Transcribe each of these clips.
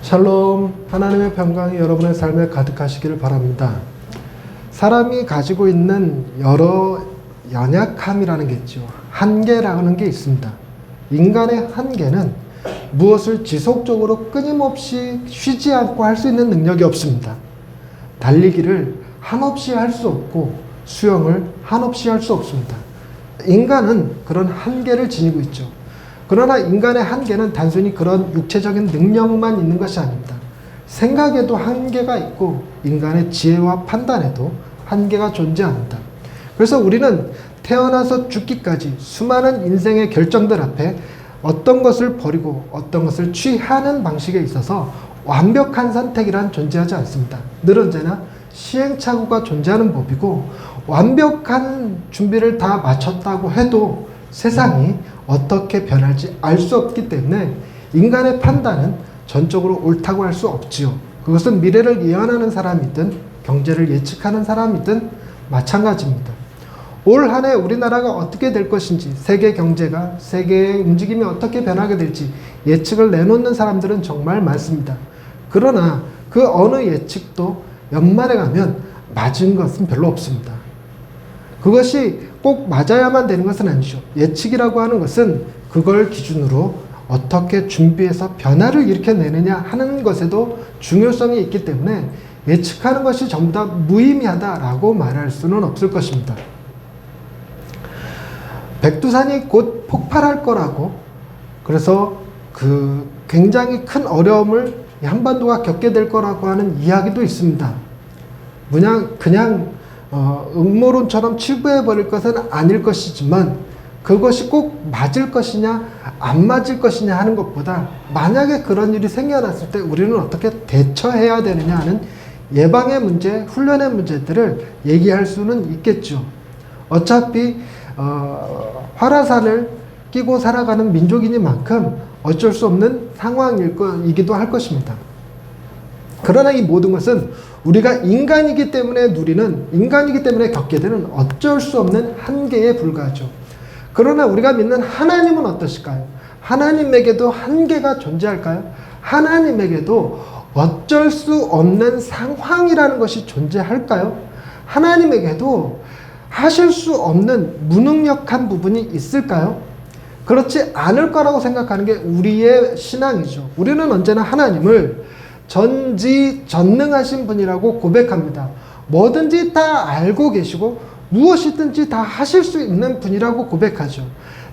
샬롬, 하나님의 평강이 여러분의 삶에 가득하시기를 바랍니다. 사람이 가지고 있는 여러 연약함이라는 게 있죠. 한계라는 게 있습니다. 인간의 한계는 무엇을 지속적으로 끊임없이 쉬지 않고 할 수 있는 능력이 없습니다. 달리기를 한없이 할 수 없고 수영을 한없이 할 수 없습니다. 인간은 그런 한계를 지니고 있죠. 그러나 인간의 한계는 단순히 그런 육체적인 능력만 있는 것이 아닙니다. 생각에도 한계가 있고 인간의 지혜와 판단에도 한계가 존재합니다. 그래서 우리는 태어나서 죽기까지 수많은 인생의 결정들 앞에 어떤 것을 버리고 어떤 것을 취하는 방식에 있어서 완벽한 선택이란 존재하지 않습니다. 늘 언제나 시행착오가 존재하는 법이고, 완벽한 준비를 다 마쳤다고 해도 세상이 어떻게 변할지 알 수 없기 때문에 인간의 판단은 전적으로 옳다고 할 수 없지요. 그것은 미래를 예언하는 사람이든 경제를 예측하는 사람이든 마찬가지입니다. 올 한 해 우리나라가 어떻게 될 것인지, 세계 경제가, 세계의 움직임이 어떻게 변하게 될지 예측을 내놓는 사람들은 정말 많습니다. 그러나 그 어느 예측도 연말에 가면 맞은 것은 별로 없습니다. 그것이 꼭 맞아야만 되는 것은 아니죠. 예측이라고 하는 것은 그걸 기준으로 어떻게 준비해서 변화를 일으켜내느냐 하는 것에도 중요성이 있기 때문에 예측하는 것이 전부 다 무의미하다라고 말할 수는 없을 것입니다. 백두산이 곧 폭발할 거라고, 그래서 그 굉장히 큰 어려움을 한반도가 겪게 될 거라고 하는 이야기도 있습니다. 그냥 음모론처럼 치부해버릴 것은 아닐 것이지만, 그것이 꼭 맞을 것이냐 안 맞을 것이냐 하는 것보다 만약에 그런 일이 생겨났을 때 우리는 어떻게 대처해야 되느냐 하는 예방의 문제, 훈련의 문제들을 얘기할 수는 있겠죠. 어차피 화라산을 끼고 살아가는 민족이니만큼 어쩔 수 없는 상황이기도 할 것입니다. 그러나 이 모든 것은 우리가 인간이기 때문에 인간이기 때문에 겪게 되는 어쩔 수 없는 한계에 불과하죠. 그러나 우리가 믿는 하나님은 어떠실까요? 하나님에게도 한계가 존재할까요? 하나님에게도 어쩔 수 없는 상황이라는 것이 존재할까요? 하나님에게도 하실 수 없는 무능력한 부분이 있을까요? 그렇지 않을 거라고 생각하는 게 우리의 신앙이죠. 우리는 언제나 하나님을 전지전능하신 분이라고 고백합니다. 뭐든지 다 알고 계시고 무엇이든지 다 하실 수 있는 분이라고 고백하죠.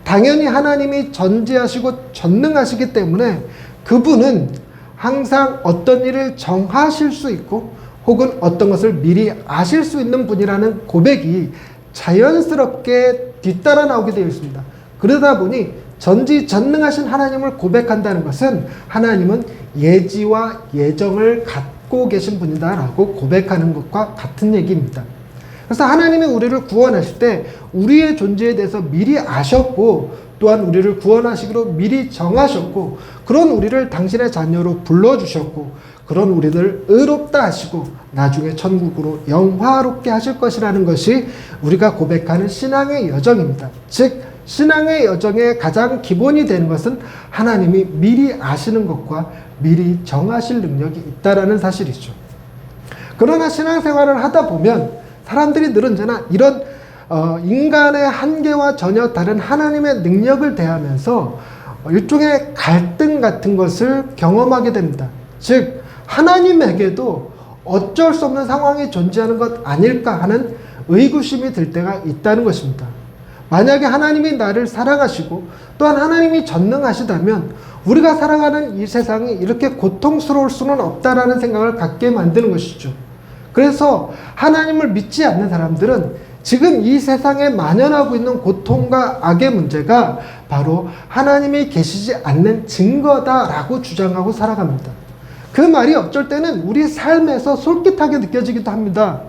당연히 하나님이 전지하시고 전능하시기 때문에 그분은 항상 어떤 일을 정하실 수 있고 혹은 어떤 것을 미리 아실 수 있는 분이라는 고백이 자연스럽게 뒤따라 나오게 되어 있습니다. 그러다 보니 전지전능하신 하나님을 고백한다는 것은 하나님은 예지와 예정을 갖고 계신 분이다라고 고백하는 것과 같은 얘기입니다. 그래서 하나님이 우리를 구원하실 때 우리의 존재에 대해서 미리 아셨고, 또한 우리를 구원하시기로 미리 정하셨고, 그런 우리를 당신의 자녀로 불러주셨고, 그런 우리를 의롭다 하시고 나중에 천국으로 영화롭게 하실 것이라는 것이 우리가 고백하는 신앙의 여정입니다. 즉 신앙의 여정의 가장 기본이 되는 것은 하나님이 미리 아시는 것과 미리 정하실 능력이 있다는 사실이죠. 그러나 신앙생활을 하다 보면 사람들이 늘 언제나 이런 인간의 한계와 전혀 다른 하나님의 능력을 대하면서 일종의 갈등 같은 것을 경험하게 됩니다. 즉 하나님에게도 어쩔 수 없는 상황이 존재하는 것 아닐까 하는 의구심이 들 때가 있다는 것입니다. 만약에 하나님이 나를 사랑하시고 또한 하나님이 전능하시다면 우리가 살아가는 이 세상이 이렇게 고통스러울 수는 없다라는 생각을 갖게 만드는 것이죠. 그래서 하나님을 믿지 않는 사람들은 지금 이 세상에 만연하고 있는 고통과 악의 문제가 바로 하나님이 계시지 않는 증거다라고 주장하고 살아갑니다. 그 말이 어쩔 때는 우리 삶에서 솔깃하게 느껴지기도 합니다.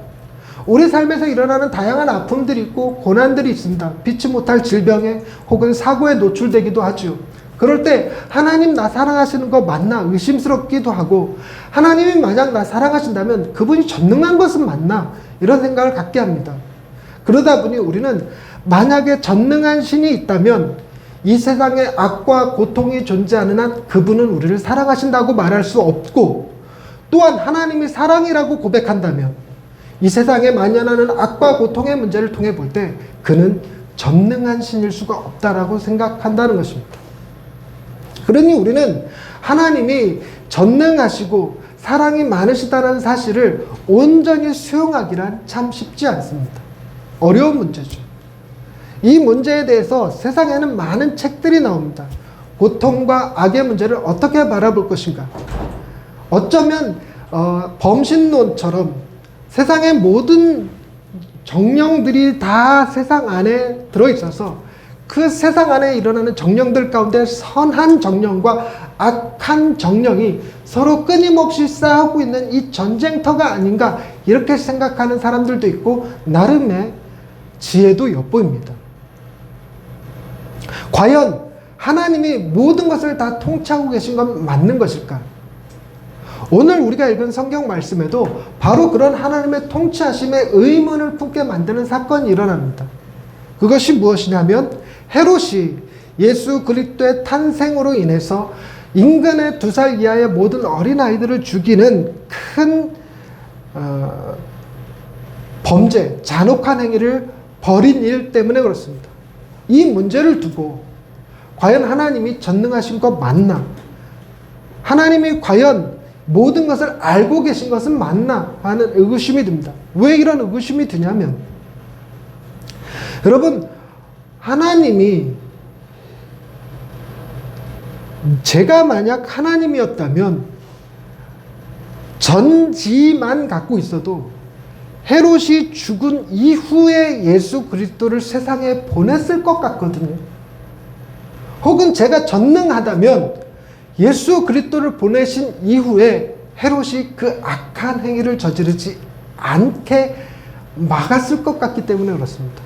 우리 삶에서 일어나는 다양한 아픔들이 있고 고난들이 있습니다. 피치 못할 질병에 혹은 사고에 노출되기도 하죠. 그럴 때 하나님 나 사랑하시는 거 맞나 의심스럽기도 하고, 하나님이 만약 나 사랑하신다면 그분이 전능한 것은 맞나 이런 생각을 갖게 합니다. 그러다 보니 우리는 만약에 전능한 신이 있다면 이 세상에 악과 고통이 존재하는 한 그분은 우리를 사랑하신다고 말할 수 없고, 또한 하나님이 사랑이라고 고백한다면 이 세상에 만연하는 악과 고통의 문제를 통해 볼 때 그는 전능한 신일 수가 없다라고 생각한다는 것입니다. 그러니 우리는 하나님이 전능하시고 사랑이 많으시다는 사실을 온전히 수용하기란 참 쉽지 않습니다. 어려운 문제죠. 이 문제에 대해서 세상에는 많은 책들이 나옵니다. 고통과 악의 문제를 어떻게 바라볼 것인가. 어쩌면 범신론처럼 세상의 모든 정령들이 다 세상 안에 들어있어서 그 세상 안에 일어나는 정령들 가운데 선한 정령과 악한 정령이 서로 끊임없이 싸우고 있는 이 전쟁터가 아닌가, 이렇게 생각하는 사람들도 있고 나름의 지혜도 엿보입니다. 과연 하나님이 모든 것을 다 통치하고 계신 건 맞는 것일까? 오늘 우리가 읽은 성경 말씀에도 바로 그런 하나님의 통치하심에 의문을 품게 만드는 사건이 일어납니다. 그것이 무엇이냐면 헤롯이 예수 그리스도의 탄생으로 인해서 인근의 2살 이하의 모든 어린아이들을 죽이는 큰 범죄, 잔혹한 행위를 벌인 일 때문에 그렇습니다. 이 문제를 두고 과연 하나님이 전능하신 것 맞나? 하나님이 과연 모든 것을 알고 계신 것은 맞나? 하는 의구심이 듭니다. 왜 이런 의구심이 드냐면, 여러분, 하나님이, 제가 만약 하나님이었다면 전지만 갖고 있어도 헤롯이 죽은 이후에 예수 그리스도를 세상에 보냈을 것 같거든요. 혹은 제가 전능하다면 예수 그리스도를 보내신 이후에 헤롯이 그 악한 행위를 저지르지 않게 막았을 것 같기 때문에 그렇습니다.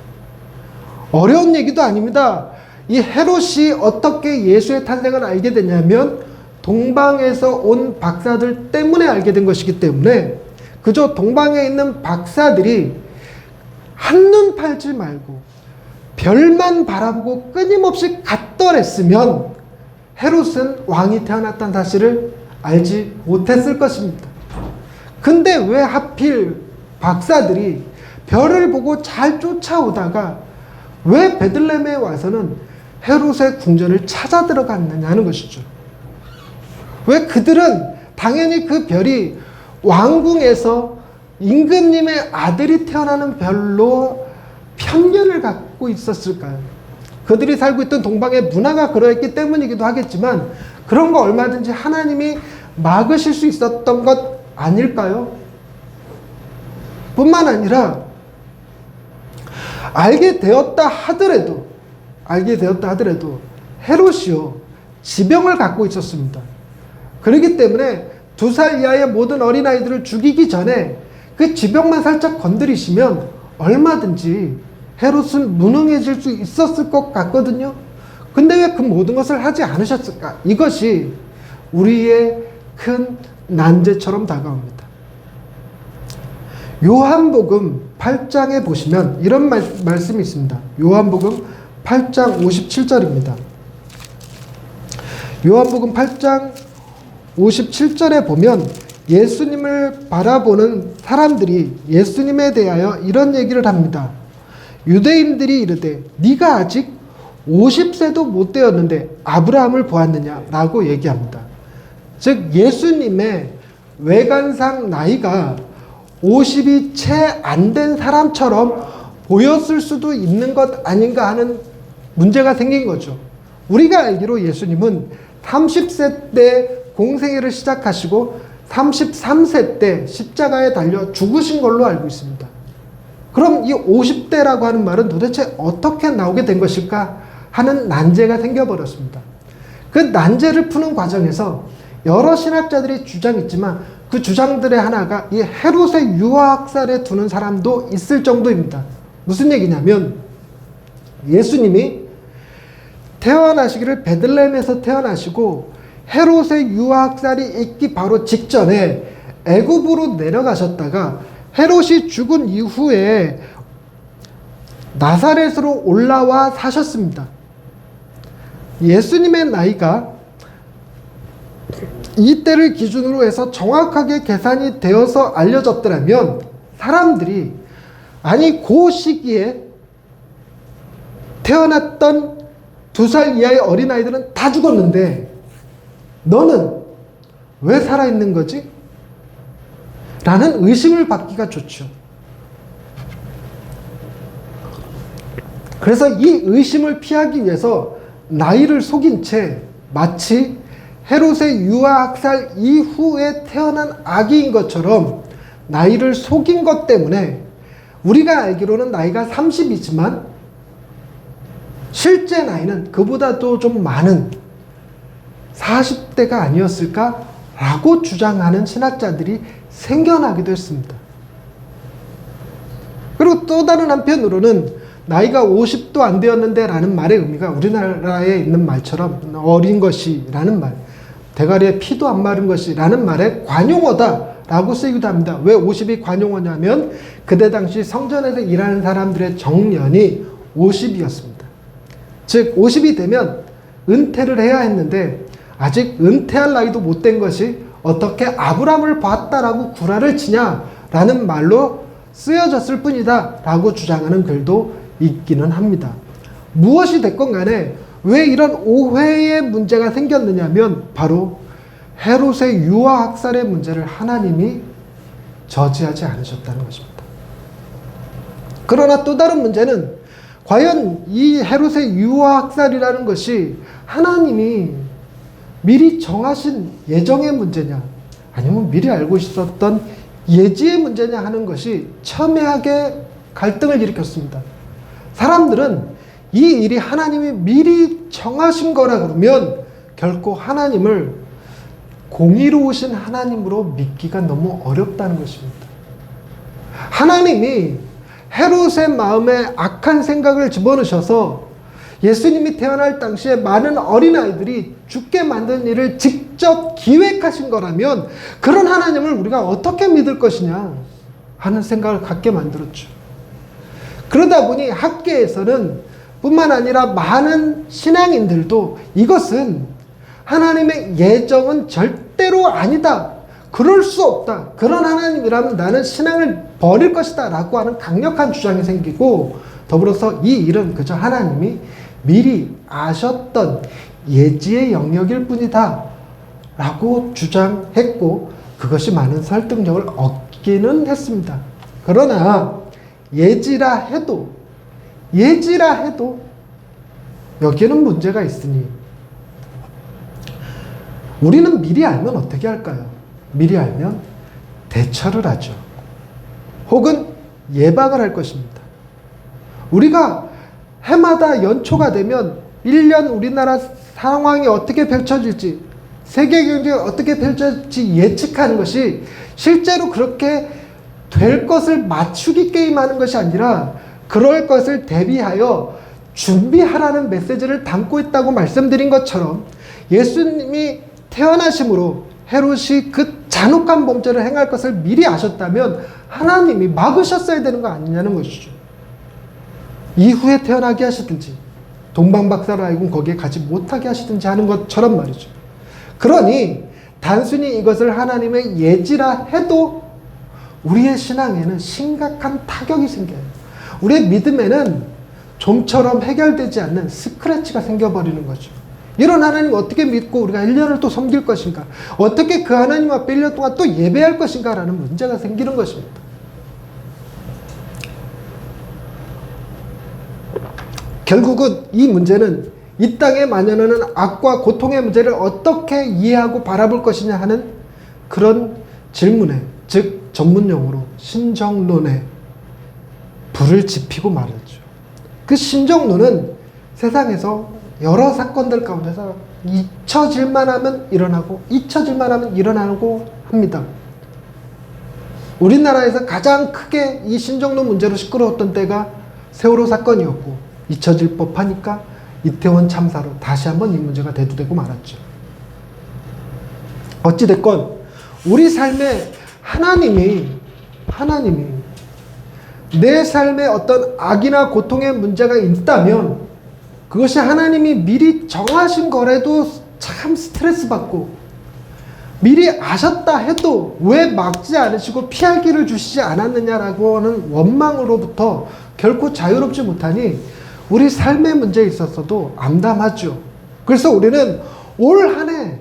어려운 얘기도 아닙니다. 이 헤롯이 어떻게 예수의 탄생을 알게 됐냐면 동방에서 온 박사들 때문에 알게 된 것이기 때문에, 그저 동방에 있는 박사들이 한눈 팔지 말고 별만 바라보고 끊임없이 갖더랬으면 헤롯은 왕이 태어났다는 사실을 알지 못했을 것입니다. 근데 왜 하필 박사들이 별을 보고 잘 쫓아오다가 왜 베들레헴에 와서는 헤롯의 궁전을 찾아 들어갔느냐는 것이죠. 왜 그들은 당연히 그 별이 왕궁에서 임금님의 아들이 태어나는 별로 편견을 갖고 있었을까요? 그들이 살고 있던 동방의 문화가 그러했기 때문이기도 하겠지만, 그런 거 얼마든지 하나님이 막으실 수 있었던 것 아닐까요? 뿐만 아니라 알게 되었다 하더라도 헤롯이요, 지병을 갖고 있었습니다. 그렇기 때문에 2살 이하의 모든 어린아이들을 죽이기 전에 그 지병만 살짝 건드리시면 얼마든지 헤롯은 무능해질 수 있었을 것 같거든요. 근데 왜 그 모든 것을 하지 않으셨을까? 이것이 우리의 큰 난제처럼 다가옵니다. 요한복음 8장에 보시면 이런 말씀이 있습니다. 요한복음 8장 57절입니다. 요한복음 8장 57절에 보면 예수님을 바라보는 사람들이 예수님에 대하여 이런 얘기를 합니다. 유대인들이 이르되 네가 아직 50세도 못 되었는데 아브라함을 보았느냐? 라고 얘기합니다. 즉 예수님의 외관상 나이가 50이 채 안 된 사람처럼 보였을 수도 있는 것 아닌가 하는 문제가 생긴 거죠. 우리가 알기로 예수님은 30세 때 공생애를 시작하시고 33세 때 십자가에 달려 죽으신 걸로 알고 있습니다. 그럼 이 50대라고 하는 말은 도대체 어떻게 나오게 된 것일까 하는 난제가 생겨버렸습니다. 그 난제를 푸는 과정에서 여러 신학자들이 주장이 있지만 그 주장들의 하나가 이 헤롯의 유아학살에 두는 사람도 있을 정도입니다. 무슨 얘기냐면 예수님이 태어나시기를 베들레헴에서 태어나시고 헤롯의 유아학살이 있기 바로 직전에 애굽으로 내려가셨다가 헤롯이 죽은 이후에 나사렛으로 올라와 사셨습니다. 예수님의 나이가 이때를 기준으로 해서 정확하게 계산이 되어서 알려졌더라면 사람들이 아니 그 시기에 태어났던 2살 이하의 어린아이들은 다 죽었는데 너는 왜 살아있는 거지? 라는 의심을 받기가 좋죠. 그래서 이 의심을 피하기 위해서 나이를 속인 채 마치 헤롯의 유아학살 이후에 태어난 아기인 것처럼 나이를 속인 것 때문에 우리가 알기로는 나이가 30이지만 실제 나이는 그보다도 좀 많은 40대가 아니었을까라고 주장하는 신학자들이 생겨나기도 했습니다. 그리고 또 다른 한편으로는 나이가 50도 안 되었는데 라는 말의 의미가 우리나라에 있는 말처럼 어린 것이라는 말, 대가리에 피도 안 마른 것이라는 말의 관용어다 라고 쓰이기도 합니다. 왜 50이 관용어냐면 그때 당시 성전에서 일하는 사람들의 정년이 50이었습니다. 즉 50이 되면 은퇴를 해야 했는데 아직 은퇴할 나이도 못 된 것이 어떻게 아브람을 봤다라고 구라를 치냐라는 말로 쓰여졌을 뿐이다 라고 주장하는 글도 있기는 합니다. 무엇이 됐건 간에 왜 이런 오해의 문제가 생겼느냐면 바로 헤롯의 유아학살의 문제를 하나님이 저지하지 않으셨다는 것입니다. 그러나 또 다른 문제는 과연 이 헤롯의 유아학살이라는 것이 하나님이 미리 정하신 예정의 문제냐 아니면 미리 알고 있었던 예지의 문제냐 하는 것이 첨예하게 갈등을 일으켰습니다. 사람들은 이 일이 하나님이 미리 정하신 거라 그러면 결코 하나님을 공의로우신 하나님으로 믿기가 너무 어렵다는 것입니다. 하나님이 헤롯의 마음에 악한 생각을 집어넣으셔서 예수님이 태어날 당시에 많은 어린아이들이 죽게 만든 일을 직접 기획하신 거라면 그런 하나님을 우리가 어떻게 믿을 것이냐 하는 생각을 갖게 만들었죠. 그러다 보니 학계에서는 뿐만 아니라 많은 신앙인들도 이것은 하나님의 예정은 절대로 아니다. 그럴 수 없다. 그런 하나님이라면 나는 신앙을 버릴 것이다. 라고 하는 강력한 주장이 생기고 더불어서 이 일은 그저 하나님이 미리 아셨던 예지의 영역일 뿐이다. 라고 주장했고 그것이 많은 설득력을 얻기는 했습니다. 그러나 예지라 해도 여기에는 문제가 있으니 우리는 미리 알면 어떻게 할까요? 미리 알면 대처를 하죠. 혹은 예방을 할 것입니다. 우리가 해마다 연초가 되면 1년 우리나라 상황이 어떻게 펼쳐질지 세계 경제가 어떻게 펼쳐질지 예측하는 것이 실제로 그렇게 될 것을 맞추기 게임하는 것이 아니라 그럴 것을 대비하여 준비하라는 메시지를 담고 있다고 말씀드린 것처럼 예수님이 태어나심으로 헤롯이 그 잔혹한 범죄를 행할 것을 미리 아셨다면 하나님이 막으셨어야 되는 거 아니냐는 것이죠. 이후에 태어나게 하시든지 동방박사로 하여금 거기에 가지 못하게 하시든지 하는 것처럼 말이죠. 그러니 단순히 이것을 하나님의 예지라 해도 우리의 신앙에는 심각한 타격이 생겨요. 우리의 믿음에는 좀처럼 해결되지 않는 스크래치가 생겨버리는 거죠. 이런 하나님 어떻게 믿고 우리가 1년을 또 섬길 것인가? 어떻게 그 하나님 앞에 1년 동안 또 예배할 것인가? 라는 문제가 생기는 것입니다. 결국은 이 문제는 이 땅에 만연하는 악과 고통의 문제를 어떻게 이해하고 바라볼 것이냐 하는 그런 질문에, 즉 전문용어로 신정론에 불을 지피고 말았죠. 그 신정론은 세상에서 여러 사건들 가운데서 잊혀질만 하면 일어나고 잊혀질만 하면 일어나고 합니다. 우리나라에서 가장 크게 이 신정론 문제로 시끄러웠던 때가 세월호 사건이었고 잊혀질 법하니까 이태원 참사로 다시 한번 이 문제가 대두되고 말았죠. 어찌됐건 우리 삶에 하나님이 내 삶에 어떤 악이나 고통의 문제가 있다면 그것이 하나님이 미리 정하신 거라도 참 스트레스 받고, 미리 아셨다 해도 왜 막지 않으시고 피할 길을 주시지 않았느냐라고 하는 원망으로부터 결코 자유롭지 못하니 우리 삶의 문제에 있어서도 암담하죠. 그래서 우리는 올 한 해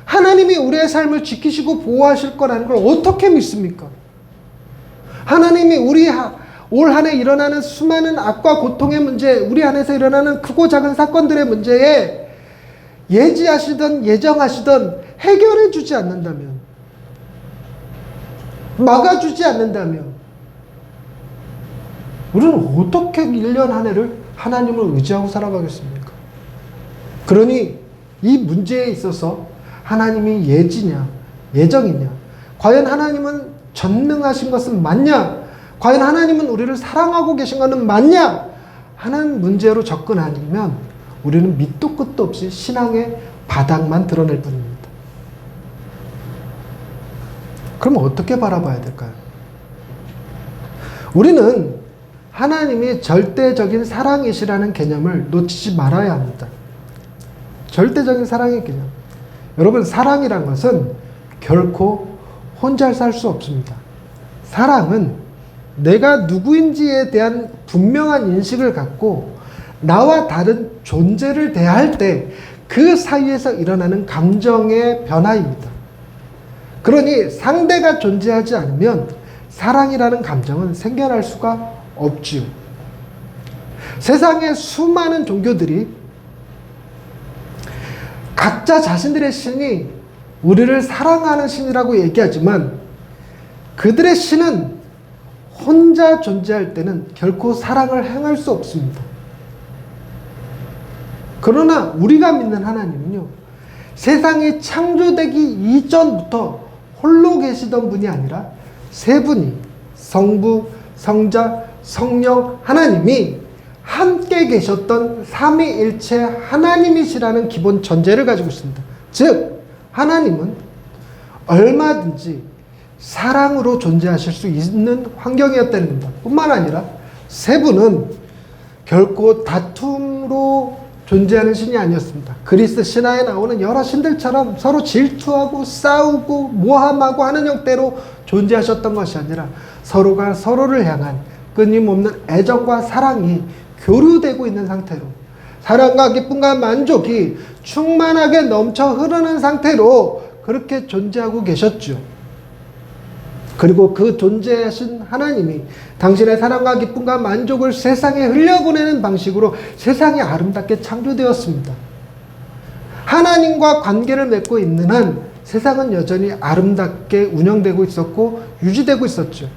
하나님이 우리의 삶을 지키시고 보호하실 거라는 걸 어떻게 믿습니까? 하나님이 올 한 해 일어나는 수많은 악과 고통의 문제, 우리 안에서 일어나는 크고 작은 사건들의 문제에 예지하시던 예정하시던 해결해 주지 않는다면, 막아주지 않는다면 우리는 어떻게 1년 한 해를 하나님을 의지하고 살아가겠습니까? 그러니 이 문제에 있어서 하나님이 예지냐 예정이냐, 과연 하나님은 전능하신 것은 맞냐, 과연 하나님은 우리를 사랑하고 계신 것은 맞냐 하는 문제로 접근하면 우리는 밑도 끝도 없이 신앙의 바닥만 드러낼 뿐입니다. 그럼 어떻게 바라봐야 될까요? 우리는 하나님이 절대적인 사랑이시라는 개념을 놓치지 말아야 합니다. 절대적인 사랑의 개념. 여러분, 사랑이란 것은 결코 혼자 살 수 없습니다. 사랑은 내가 누구인지에 대한 분명한 인식을 갖고 나와 다른 존재를 대할 때 그 사이에서 일어나는 감정의 변화입니다. 그러니 상대가 존재하지 않으면 사랑이라는 감정은 생겨날 수가 없지요. 세상의 수많은 종교들이 각자 자신들의 신이 우리를 사랑하는 신이라고 얘기하지만 그들의 신은 혼자 존재할 때는 결코 사랑을 행할 수 없습니다. 그러나 우리가 믿는 하나님은요, 세상이 창조되기 이전부터 홀로 계시던 분이 아니라 세 분이, 성부, 성자, 성령 하나님이 함께 계셨던 삼위일체 하나님이시라는 기본 전제를 가지고 있습니다. 즉 하나님은 얼마든지 사랑으로 존재하실 수 있는 환경이었다는 겁니다. 뿐만 아니라 세 분은 결코 다툼으로 존재하는 신이 아니었습니다. 그리스 신화에 나오는 여러 신들처럼 서로 질투하고 싸우고 모함하고 하는 형태로 존재하셨던 것이 아니라 서로가 서로를 향한 끊임없는 애정과 사랑이 교류되고 있는 상태로, 사랑과 기쁨과 만족이 충만하게 넘쳐 흐르는 상태로 그렇게 존재하고 계셨죠. 그리고 그 존재하신 하나님이 당신의 사랑과 기쁨과 만족을 세상에 흘려보내는 방식으로 세상이 아름답게 창조되었습니다. 하나님과 관계를 맺고 있는 한 세상은 여전히 아름답게 운영되고 있었고 유지되고 있었죠.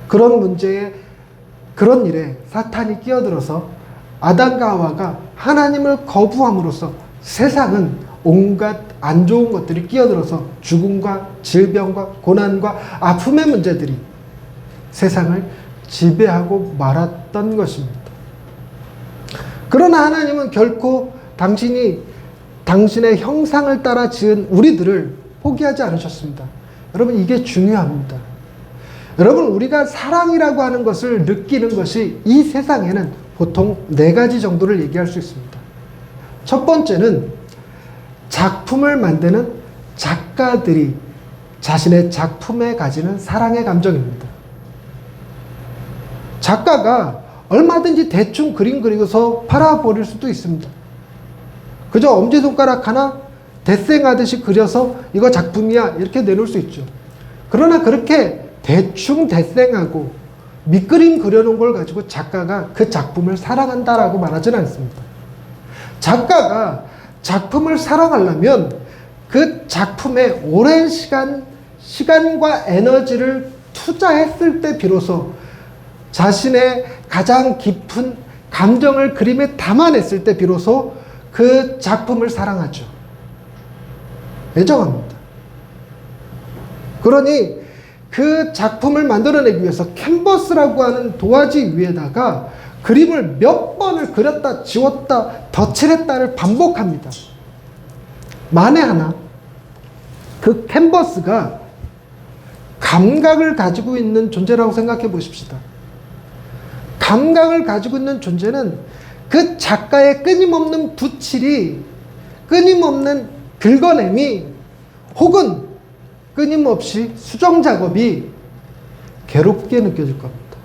그런 일에 사탄이 끼어들어서 아담과 하와가 하나님을 거부함으로써 세상은 온갖 안 좋은 것들이 끼어들어서 죽음과 질병과 고난과 아픔의 문제들이 세상을 지배하고 말았던 것입니다. 그러나 하나님은 결코 당신의 형상을 따라 지은 우리들을 포기하지 않으셨습니다. 여러분, 이게 중요합니다. 여러분, 우리가 사랑이라고 하는 것을 느끼는 것이 이 세상에는 보통 4가지 정도를 얘기할 수 있습니다. 첫 번째는 작품을 만드는 작가들이 자신의 작품에 가지는 사랑의 감정입니다. 작가가 얼마든지 대충 그림 그리고서 팔아버릴 수도 있습니다. 그저 엄지손가락 하나 데생하듯이 그려서 이거 작품이야 이렇게 내놓을 수 있죠. 그러나 그렇게 대충 데생하고 밑그림 그려놓은 걸 가지고 작가가 그 작품을 사랑한다라고 말하지는 않습니다. 작가가 작품을 사랑하려면 그 작품에 오랜 시간과 에너지를 투자했을 때 비로소 자신의 가장 깊은 감정을 그림에 담아냈을 때 비로소 그 작품을 사랑하죠. 애정합니다. 그러니 그 작품을 만들어내기 위해서 캔버스라고 하는 도화지 위에다가 그림을 몇 번을 그렸다 지웠다 덧칠했다를 반복합니다. 만에 하나 그 캔버스가 감각을 가지고 있는 존재라고 생각해 보십시다. 감각을 가지고 있는 존재는 그 작가의 끊임없는 붓질이, 끊임없는 긁어냄이, 혹은 끊임없이 수정 작업이 괴롭게 느껴질 겁니다.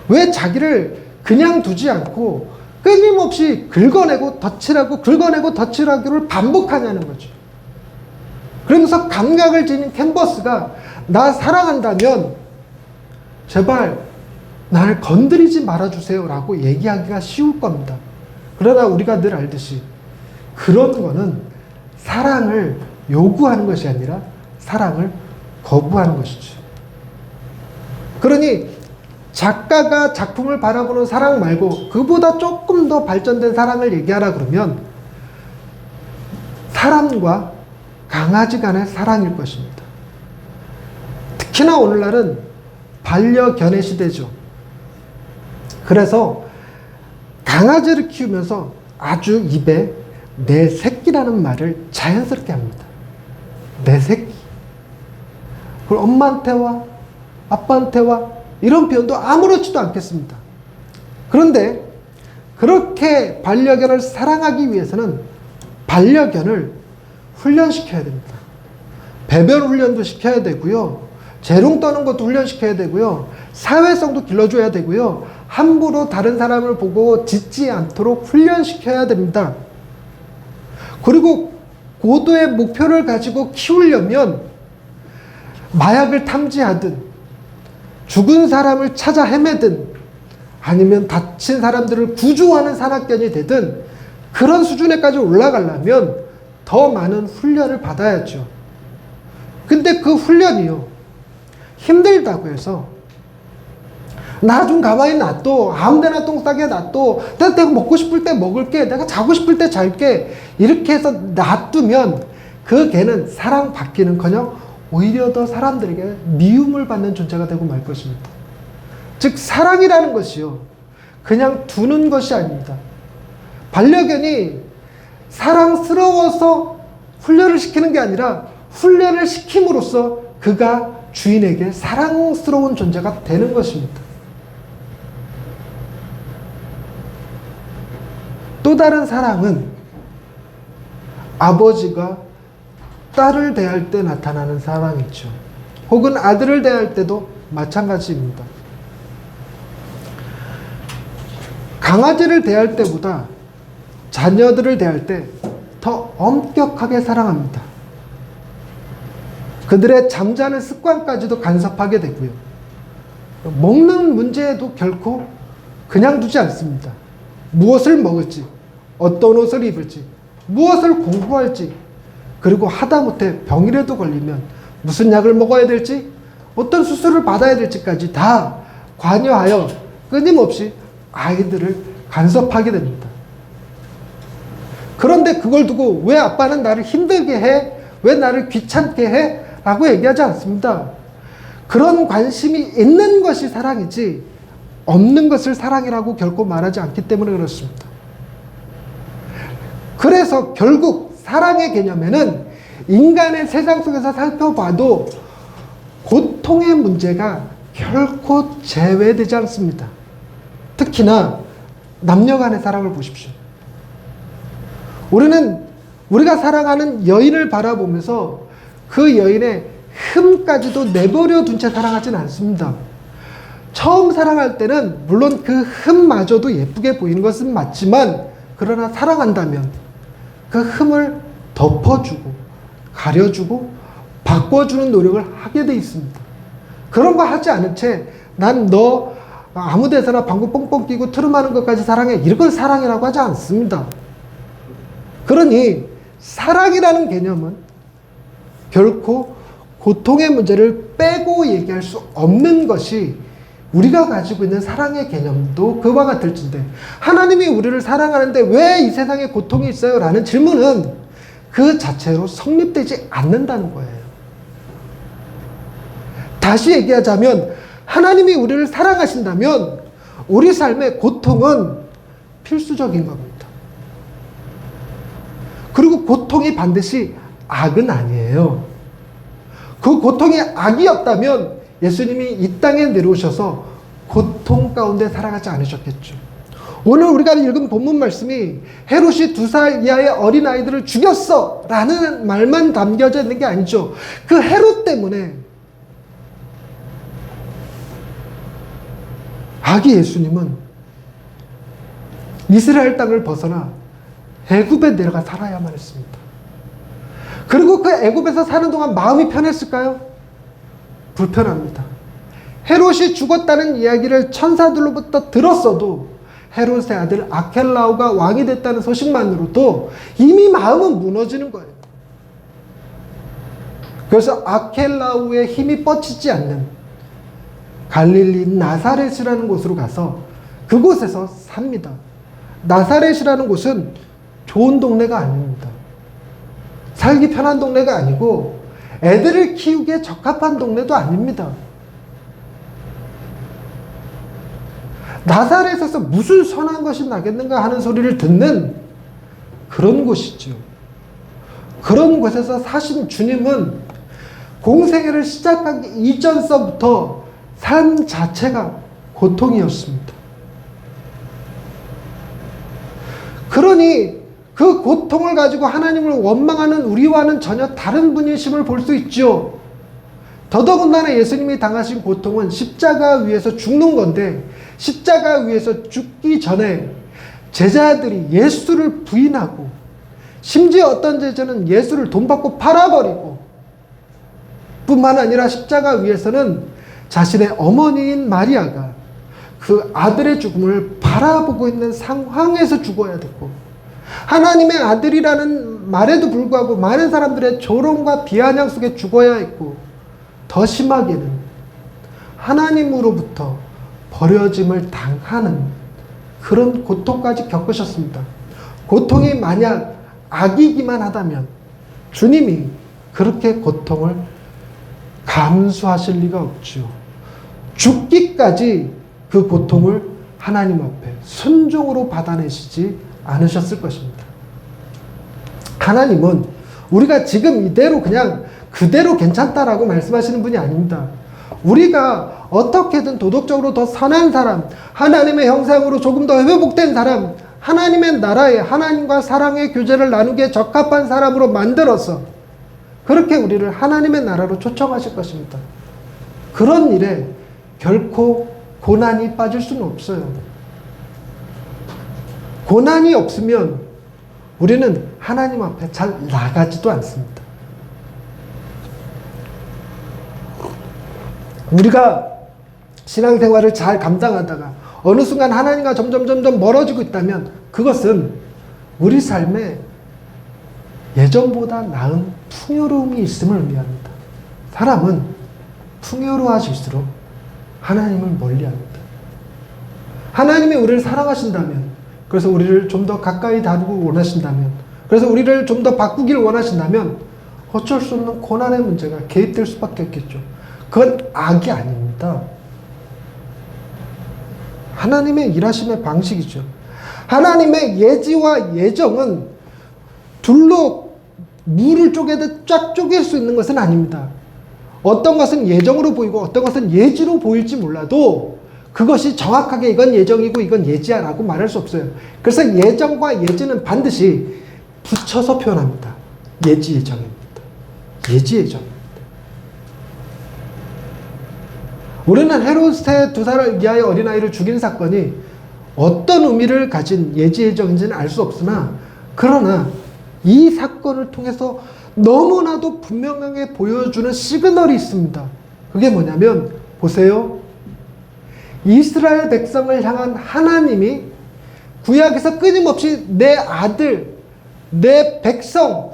왜 자기를 그냥 두지 않고 끊임없이 긁어내고 덧칠하고 긁어내고 덧칠하기를 반복하냐는 거죠. 그러면서 감각을 지닌 캔버스가 나 사랑한다면 제발 날 건드리지 말아주세요 라고 얘기하기가 쉬울 겁니다. 그러나 우리가 늘 알듯이 그런 거는 사랑을 요구하는 것이 아니라 사랑을 거부하는 것이죠. 그러니 작가가 작품을 바라보는 사랑 말고 그보다 조금 더 발전된 사랑을 얘기하라 그러면 사람과 강아지 간의 사랑일 것입니다. 특히나 오늘날은 반려견의 시대죠. 그래서 강아지를 키우면서 아주 입에 내 새끼라는 말을 자연스럽게 합니다. 내 새끼. 그리고 엄마한테 와, 아빠한테 와, 이런 표현도 아무렇지도 않겠습니다. 그런데 그렇게 반려견을 사랑하기 위해서는 반려견을 훈련시켜야 됩니다. 배변 훈련도 시켜야 되고요. 재롱 떠는 것도 훈련시켜야 되고요. 사회성도 길러줘야 되고요. 함부로 다른 사람을 보고 짖지 않도록 훈련시켜야 됩니다. 그리고 고도의 목표를 가지고 키우려면 마약을 탐지하든 죽은 사람을 찾아 헤매든 아니면 다친 사람들을 구조하는 산악견이 되든 그런 수준에까지 올라가려면 더 많은 훈련을 받아야죠. 근데 그 훈련이요, 힘들다고 해서 나 좀 가만히 놔둬, 아무데나 똥 싸게 놔둬, 내가 먹고 싶을 때 먹을게, 내가 자고 싶을 때 잘게, 이렇게 해서 놔두면 그 개는 사랑받기는커녕 오히려 더 사람들에게 미움을 받는 존재가 되고 말 것입니다. 즉 사랑이라는 것이요, 그냥 두는 것이 아닙니다. 반려견이 사랑스러워서 훈련을 시키는 게 아니라 훈련을 시킴으로써 그가 주인에게 사랑스러운 존재가 되는 것입니다. 또 다른 사랑은 아버지가 딸을 대할 때 나타나는 사랑이죠. 혹은 아들을 대할 때도 마찬가지입니다. 강아지를 대할 때보다 자녀들을 대할 때 더 엄격하게 사랑합니다. 그들의 잠자는 습관까지도 간섭하게 되고요. 먹는 문제에도 결코 그냥 두지 않습니다. 무엇을 먹을지, 어떤 옷을 입을지, 무엇을 공부할지, 그리고 하다못해 병이라도 걸리면 무슨 약을 먹어야 될지, 어떤 수술을 받아야 될지까지 다 관여하여 끊임없이 아이들을 간섭하게 됩니다. 그런데 그걸 두고 왜 아빠는 나를 힘들게 해? 왜 나를 귀찮게 해? 라고 얘기하지 않습니다. 그런 관심이 있는 것이 사랑이지 없는 것을 사랑이라고 결코 말하지 않기 때문에 그렇습니다. 그래서 결국 사랑의 개념에는 인간의 세상 속에서 살펴봐도 고통의 문제가 결코 제외되지 않습니다. 특히나 남녀 간의 사랑을 보십시오. 우리가 사랑하는 여인을 바라보면서 그 여인의 흠까지도 내버려 둔 채 사랑하진 않습니다. 처음 사랑할 때는 물론 그 흠마저도 예쁘게 보이는 것은 맞지만, 그러나 사랑한다면 그 흠을 덮어주고 가려주고 바꿔주는 노력을 하게 돼 있습니다. 그런 거 하지 않은 채 난 너 아무 데서나 방구 뻥뻥 끼고 트름하는 것까지 사랑해, 이걸 사랑이라고 하지 않습니다. 그러니 사랑이라는 개념은 결코 고통의 문제를 빼고 얘기할 수 없는 것이 우리가 가지고 있는 사랑의 개념도 그와 같을진데, 하나님이 우리를 사랑하는데 왜 이 세상에 고통이 있어요? 라는 질문은 그 자체로 성립되지 않는다는 거예요. 다시 얘기하자면 하나님이 우리를 사랑하신다면 우리 삶의 고통은 필수적인 겁니다. 그리고 고통이 반드시 악은 아니에요. 그 고통이 악이었다면 예수님이 이 땅에 내려오셔서 고통 가운데 살아가지 않으셨겠죠. 오늘 우리가 읽은 본문 말씀이 헤롯이 2살 이하의 어린아이들을 죽였어 라는 말만 담겨져 있는 게 아니죠. 그 헤롯 때문에 아기 예수님은 이스라엘 땅을 벗어나 애굽에 내려가 살아야만 했습니다. 그리고 그 애굽에서 사는 동안 마음이 편했을까요? 불편합니다. 헤롯이 죽었다는 이야기를 천사들로부터 들었어도 헤롯의 아들 아켈라오가 왕이 됐다는 소식만으로도 이미 마음은 무너지는 거예요. 그래서 아켈라오의 힘이 뻗치지 않는 갈릴리 나사렛이라는 곳으로 가서 그곳에서 삽니다. 나사렛이라는 곳은 좋은 동네가 아닙니다. 살기 편한 동네가 아니고 애들을 키우기에 적합한 동네도 아닙니다. 나사렛에서 무슨 선한 것이 나겠는가 하는 소리를 듣는 그런 곳이죠. 그런 곳에서 사신 주님은 공생애를 시작하기 이전서부터 삶 자체가 고통이었습니다. 그러니 그 고통을 가지고 하나님을 원망하는 우리와는 전혀 다른 분이심을 볼 수 있죠. 더더군다나 예수님이 당하신 고통은 십자가 위에서 죽는 건데, 십자가 위에서 죽기 전에 제자들이 예수를 부인하고, 심지어 어떤 제자는 예수를 돈 받고 팔아버리고, 뿐만 아니라 십자가 위에서는 자신의 어머니인 마리아가 그 아들의 죽음을 바라보고 있는 상황에서 죽어야 되고, 하나님의 아들이라는 말에도 불구하고 많은 사람들의 조롱과 비아냥 속에 죽어야 했고, 더 심하게는 하나님으로부터 버려짐을 당하는 그런 고통까지 겪으셨습니다. 고통이 만약 악이기만 하다면 주님이 그렇게 고통을 감수하실 리가 없죠. 죽기까지 그 고통을 하나님 앞에 순종으로 받아내시지 않으셨을 것입니다. 하나님은 우리가 지금 이대로 그냥 그대로 괜찮다라고 말씀하시는 분이 아닙니다. 우리가 어떻게든 도덕적으로 더 선한 사람, 하나님의 형상으로 조금 더 회복된 사람, 하나님의 나라에 하나님과 사랑의 교제를 나누기에 적합한 사람으로 만들어서 그렇게 우리를 하나님의 나라로 초청하실 것입니다. 그런 일에 결코 고난이 빠질 수는 없어요. 고난이 없으면 우리는 하나님 앞에 잘 나가지도 않습니다. 우리가 신앙생활을 잘 감당하다가 어느 순간 하나님과 점점 멀어지고 있다면 그것은 우리 삶에 예전보다 나은 풍요로움이 있음을 의미합니다. 사람은 풍요로워질수록 하나님을 멀리합니다. 하나님이 우리를 사랑하신다면, 그래서 우리를 좀 더 가까이 다루고 원하신다면, 그래서 우리를 좀 더 바꾸기를 원하신다면 어쩔 수 없는 고난의 문제가 개입될 수밖에 없겠죠. 그건 악이 아닙니다. 하나님의 일하심의 방식이죠. 하나님의 예지와 예정은 둘로 물을 쪼개듯 쫙 쪼갤 수 있는 것은 아닙니다. 어떤 것은 예정으로 보이고 어떤 것은 예지로 보일지 몰라도 그것이 정확하게 이건 예정이고 이건 예지야 라고 말할 수 없어요. 그래서 예정과 예지는 반드시 붙여서 표현합니다. 예지 예정입니다. 예지 예정입니다. 우리는 헤롯의 2살 이하의 어린아이를 죽인 사건이 어떤 의미를 가진 예지 예정인지는 알 수 없으나, 그러나 이 사건을 통해서 너무나도 분명하게 보여주는 시그널이 있습니다. 그게 뭐냐면, 보세요. 이스라엘 백성을 향한 하나님이 구약에서 끊임없이 내 아들, 내 백성,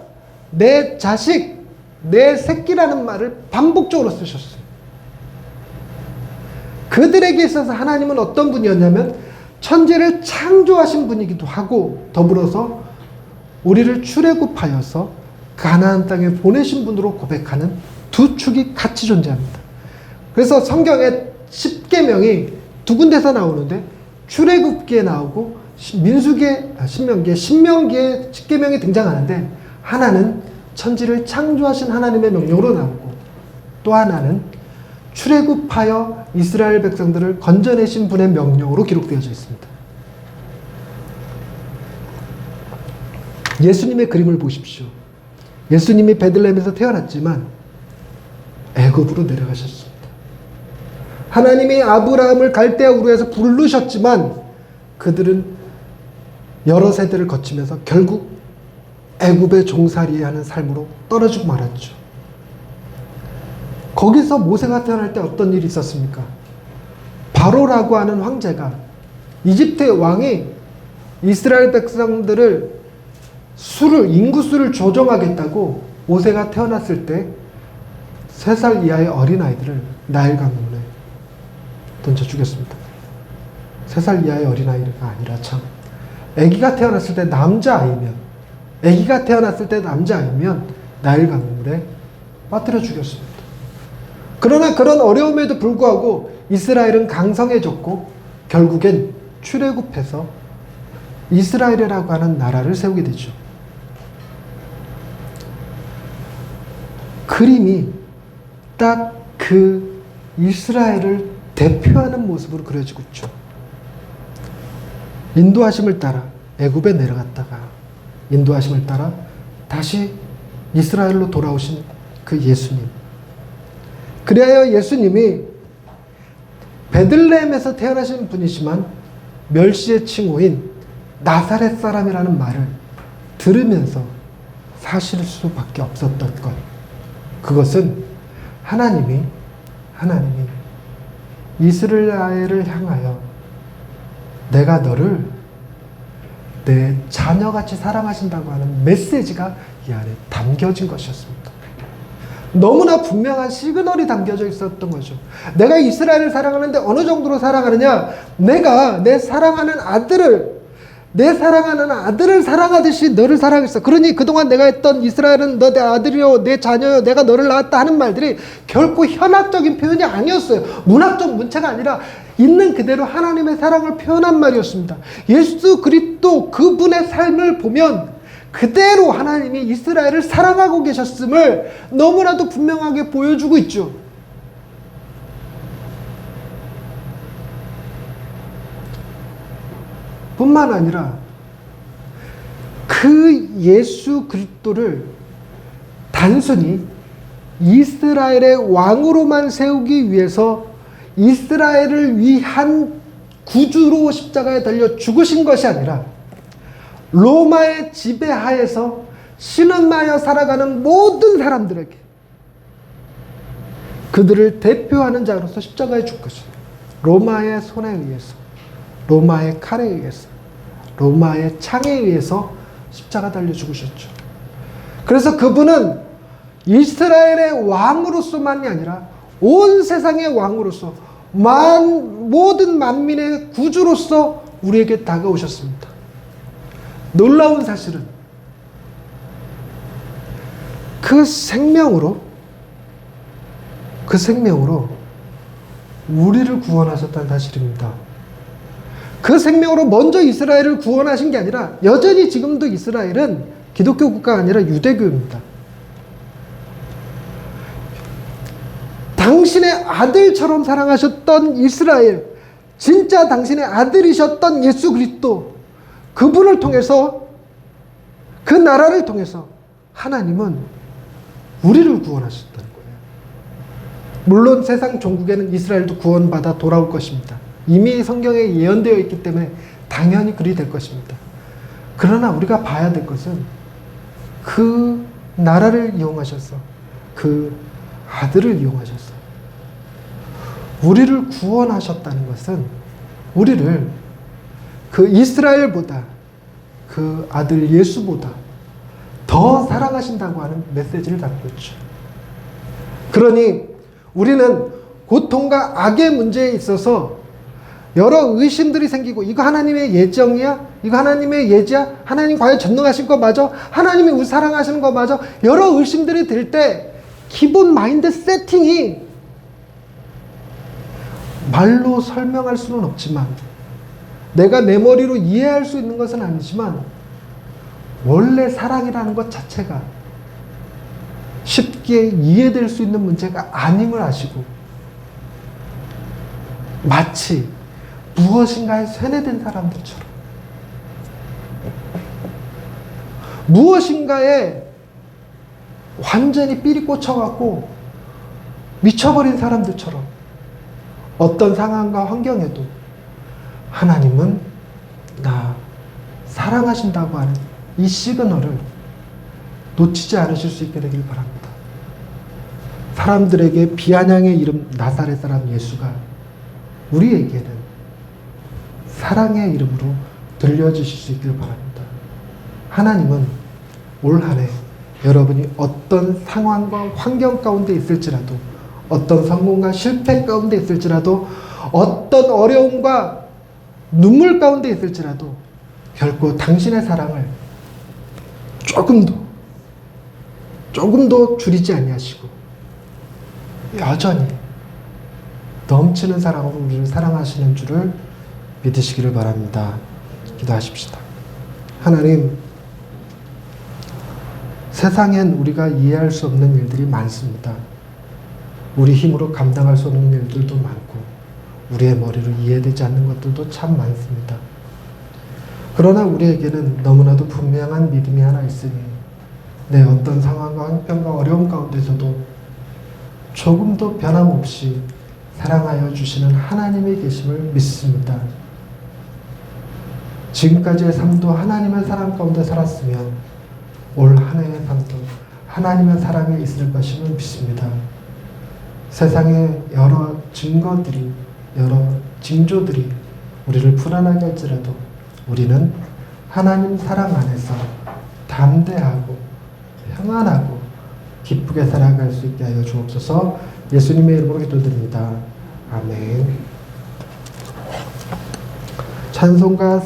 내 자식, 내 새끼라는 말을 반복적으로 쓰셨어요. 그들에게 있어서 하나님은 어떤 분이었냐면 천지를 창조하신 분이기도 하고, 더불어서 우리를 출애굽하여서 가나안 땅에 보내신 분으로 고백하는 두 축이 같이 존재합니다. 그래서 성경에 10계명이 두 군데서 나오는데, 출애굽기에 나오고 민수기에, 신명기에 10계명이 등장하는데, 하나는 천지를 창조하신 하나님의 명령으로 나오고, 또 하나는 출애굽하여 이스라엘 백성들을 건져내신 분의 명령으로 기록되어져 있습니다. 예수님의 그림을 보십시오. 예수님이 베들레헴에서 태어났지만 애굽으로 내려가셨습니다. 하나님이 아브라함을 갈대아 우르에서 부르셨지만 그들은 여러 세대를 거치면서 결국 애굽의 종살이 하는 삶으로 떨어지고 말았죠. 거기서 모세가 태어날 때 어떤 일이 있었습니까? 바로라고 하는 황제가, 이집트의 왕이 이스라엘 백성들을 인구수를 조정하겠다고 모세가 태어났을 때 3살 이하의 어린아이들을 나일 강물에 던져 죽였습니다. 3살 이하의 어린아이가 아니라 참, 아기가 태어났을 때 남자아이면 나일 강물에 빠뜨려 죽였습니다. 그러나 그런 어려움에도 불구하고 이스라엘은 강성해졌고 결국엔 출애굽해서 이스라엘이라고 하는 나라를 세우게 되죠. 그림이 딱 그 이스라엘을 대표하는 모습으로 그려지고 있죠. 인도하심을 따라 애굽에 내려갔다가 인도하심을 따라 다시 이스라엘로 돌아오신 그 예수님. 그리하여 예수님이 베들레헴에서 태어나신 분이지만 멸시의 칭호인 나사렛 사람이라는 말을 들으면서 사실 수밖에 없었던 것. 그것은 하나님이 이스라엘을 향하여 내가 너를 내 자녀같이 사랑하신다고 하는 메시지가 이 안에 담겨진 것이었습니다. 너무나 분명한 시그널이 담겨져 있었던 거죠. 내가 이스라엘을 사랑하는데 어느 정도로 사랑하느냐? 내가 내 사랑하는 아들을 사랑하듯이 너를 사랑했어. 그러니 그동안 내가 했던 이스라엘은 너 내 아들이요, 내 자녀요, 내가 너를 낳았다 하는 말들이 결코 현학적인 표현이 아니었어요. 문학적 문체가 아니라 있는 그대로 하나님의 사랑을 표현한 말이었습니다. 예수 그리스도 그분의 삶을 보면 그대로 하나님이 이스라엘을 사랑하고 계셨음을 너무나도 분명하게 보여주고 있죠. 뿐만 아니라 그 예수 그리스도를 단순히 이스라엘의 왕으로만 세우기 위해서 이스라엘을 위한 구주로 십자가에 달려 죽으신 것이 아니라 로마의 지배하에서 신음하여 살아가는 모든 사람들에게 그들을 대표하는 자로서 십자가에 죽으셨어요. 로마의 손에 의해서, 로마의 칼에 의해서, 로마의 창에 의해서 십자가 달려 죽으셨죠. 그래서 그분은 이스라엘의 왕으로서만이 아니라 온 세상의 왕으로서 모든 만민의 구주로서 우리에게 다가오셨습니다. 놀라운 사실은 그 생명으로 우리를 구원하셨다는 사실입니다. 그 생명으로 먼저 이스라엘을 구원하신 게 아니라 여전히 지금도 이스라엘은 기독교 국가가 아니라 유대교입니다. 당신의 아들처럼 사랑하셨던 이스라엘, 진짜 당신의 아들이셨던 예수 그리스도, 그분을 통해서, 그 나라를 통해서 하나님은 우리를 구원하셨다는 거예요. 물론 세상 종국에는 이스라엘도 구원받아 돌아올 것입니다. 이미 성경에 예언되어 있기 때문에 당연히 그리 될 것입니다. 그러나 우리가 봐야 될 것은 그 나라를 이용하셔서, 그 아들을 이용하셔서 우리를 구원하셨다는 것은 우리를 그 이스라엘보다, 그 아들 예수보다 더 사랑하신다고 하는 메시지를 담고 있죠. 그러니 우리는 고통과 악의 문제에 있어서 여러 의심들이 생기고, 이거 하나님의 예정이야? 이거 하나님의 예지야? 하나님 과연 전능하신 거 맞아? 하나님이 우리 사랑하시는 거 맞아? 여러 의심들이 들 때 기본 마인드 세팅이 말로 설명할 수는 없지만, 내가 내 머리로 이해할 수 있는 것은 아니지만, 원래 사랑이라는 것 자체가 쉽게 이해될 수 있는 문제가 아님을 아시고, 마치 무엇인가에 세뇌된 사람들처럼, 무엇인가에 완전히 삘이 꽂혀갖고 미쳐버린 사람들처럼 어떤 상황과 환경에도 하나님은 나 사랑하신다고 하는 이 시그널을 놓치지 않으실 수 있게 되길 바랍니다. 사람들에게 비아냥의 이름 나사렛 사람 예수가 우리에게는 사랑의 이름으로 들려주실 수 있길 바랍니다. 하나님은 올 한 해 여러분이 어떤 상황과 환경 가운데 있을지라도, 어떤 성공과 실패 가운데 있을지라도, 어떤 어려움과 눈물 가운데 있을지라도 결코 당신의 사랑을 조금 더 줄이지 아니하시고 여전히 넘치는 사랑으로 우리를 사랑하시는 줄을 믿으시기를 바랍니다. 기도하십시다. 하나님, 세상엔 우리가 이해할 수 없는 일들이 많습니다. 우리 힘으로 감당할 수 없는 일들도 많고 우리의 머리로 이해되지 않는 것들도 참 많습니다. 그러나 우리에게는 너무나도 분명한 믿음이 하나 있으니 내 어떤 상황과 형편과 어려움 가운데서도 조금도 변함없이 사랑하여 주시는 하나님의 계심을 믿습니다. 지금까지의 삶도 하나님의 사랑 가운데 살았으면 올 한 해의 삶도 하나님의 사랑에 있을 것임을 믿습니다. 세상의 여러 증거들이, 여러 징조들이 우리를 불안하게 할지라도 우리는 하나님 사랑 안에서 담대하고 평안하고 기쁘게 살아갈 수 있게 하여 주옵소서. 예수님의 이름으로 기도드립니다. 아멘. 찬송가